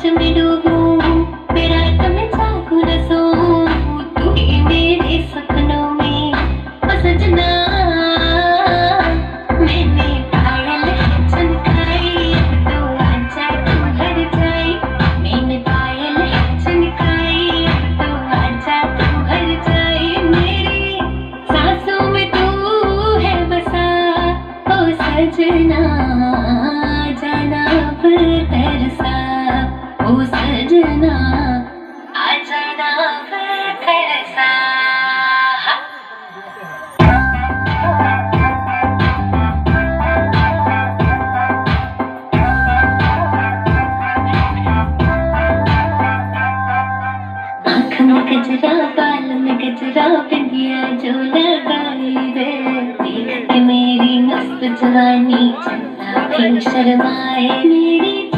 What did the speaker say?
सच में डूबूं, मैं रात में जागूं न सोऊं, तू ही मेरे सपनों में ओ सजना। मैंने पायल है चमकाई, अब तो आजा तू हर जाए। मैंने पायल है चमकाई, अब तो आजा तू हर जाए। मेरी सांसों में तू है बसा ओ सजना, जाना अब तरसा ओ सजना, आ जाना अब तरसा। आँख में गजरा, बाल में गजरा, बिंदिया जो लगाई रे, देख के मेरी मस्त जवानी चंदा भी शर्माए। मेरी